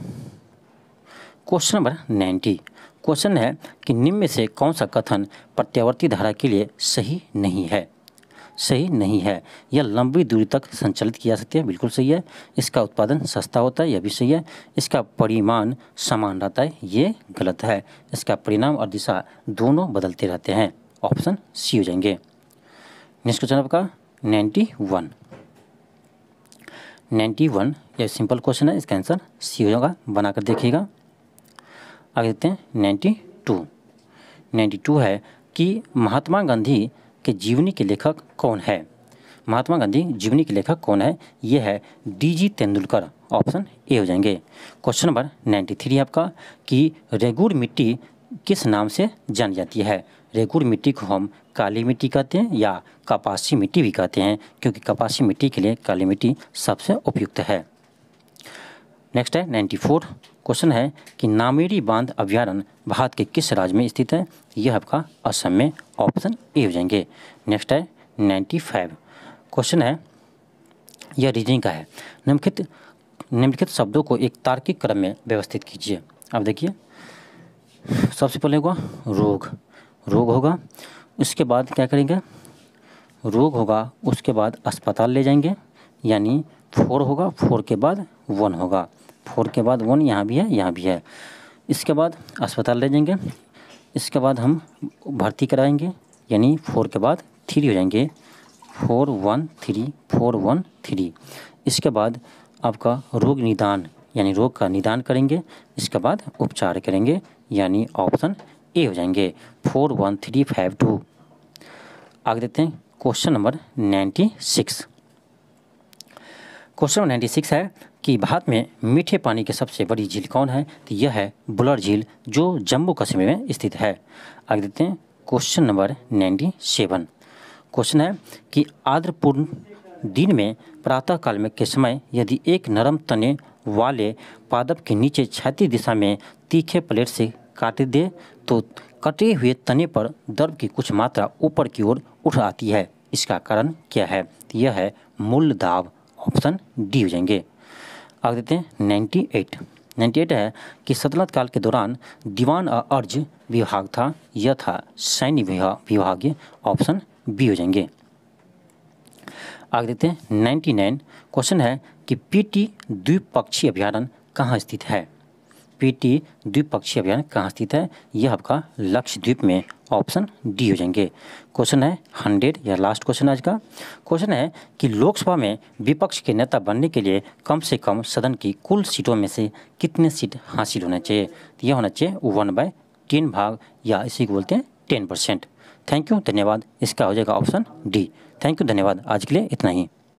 क्वेश्चन नंबर 90। क्वेश्चन है कि निम्न में से कौन सा कथन प्रत्यावर्ती धारा के लिए सही नहीं है। सही नहीं है, यह लंबी दूरी तक संचालित किया जा सकती है, बिल्कुल सही है। इसका उत्पादन सस्ता होता है, यह भी सही है। इसका परिमाण समान रहता है, ये गलत है। इसका परिणाम और दिशा दोनों बदलते रहते हैं, ऑप्शन सी हो जाएंगे। नेक्स्ट क्वेश्चन आपका 91। 91 यह सिंपल क्वेश्चन है, इसका आंसर सी हो जाएगा, बनाकर देखिएगा। आगे देखते हैं 92। 92 है कि महात्मा गांधी के जीवनी के लेखक कौन है। महात्मा गांधी जीवनी के लेखक कौन है, ये है DG तेंदुलकर, ऑप्शन ए हो जाएंगे। क्वेश्चन नंबर 93 आपका कि रेगुर मिट्टी किस नाम से जानी जाती है। रेगुर मिट्टी को हम काली मिट्टी कहते हैं या कपासी मिट्टी भी कहते हैं, क्योंकि कपासी मिट्टी के लिए काली मिट्टी सबसे उपयुक्त है। नेक्स्ट है 94। क्वेश्चन है कि नामेरी बांध अभ्यारण्य भारत के किस राज्य में स्थित है। यह आपका असम में, ऑप्शन ए हो जाएंगे। नेक्स्ट है 95। क्वेश्चन है यह रीजनिंग का है। निम्नलिखित शब्दों को एक तार्किक क्रम में व्यवस्थित कीजिए। अब देखिए सबसे पहले होगा रोग, रोग होगा। उसके बाद क्या करेंगे, रोग होगा, उसके बाद अस्पताल ले जाएंगे, यानी 4 होगा, 4 के बाद 1 होगा, 4 के बाद 1 यहाँ भी है, यहाँ भी है। इसके बाद अस्पताल ले जाएंगे, इसके बाद हम भर्ती कराएंगे, यानी 4 के बाद 3 हो जाएंगे, 4 1 3, 4 1 3। इसके बाद आपका रोग निदान, यानी रोग का निदान करेंगे, इसके बाद उपचार करेंगे, यानी ऑप्शन ए हो जाएंगे, 4 1 3 5 2। आगे देखते हैं क्वेश्चन नंबर 96। क्वेश्चन नंबर 96 है कि भारत में मीठे पानी की सबसे बड़ी झील कौन है। तो यह है बुलर झील, जो जम्मू कश्मीर में स्थित है। आगे देखते हैं क्वेश्चन नंबर 97। क्वेश्चन है कि आर्द्रपूर्ण दिन में प्रातःकाल में के समय यदि एक नरम तने वाले पादप के नीचे क्षैतिज दिशा में तीखे प्लेट से काट दे तो कटे हुए तने पर द्रव की कुछ मात्रा ऊपर की ओर उठ आती है। इसका कारण क्या है। यह है मूल दाब, ऑप्शन डी हो जाएंगे। आगे देते हैं 98 है कि सल्तनत काल के दौरान दीवान अर्ज विभाग था, यह था सैन्य विभाग, ऑप्शन बी हो जाएंगे। आगे देखते हैं 99। क्वेश्चन है कि पीटी द्विपक्षीय अभ्यारण्य कहाँ स्थित है। पीटी द्विपक्षीय अभ्यारण्य कहाँ स्थित है। यह आपका लक्षद्वीप में, ऑप्शन डी हो जाएंगे। क्वेश्चन है 100 या लास्ट क्वेश्चन आज का। क्वेश्चन है कि लोकसभा में विपक्ष के नेता बनने के लिए कम से कम सदन की कुल सीटों में से कितने सीट हासिल होना चाहिए। तो यह होना चाहिए 1/10 भाग, या इसी को बोलते हैं 10%। थैंक यू, धन्यवाद। इसका हो जाएगा ऑप्शन डी। थैंक यू, धन्यवाद। आज के लिए इतना ही।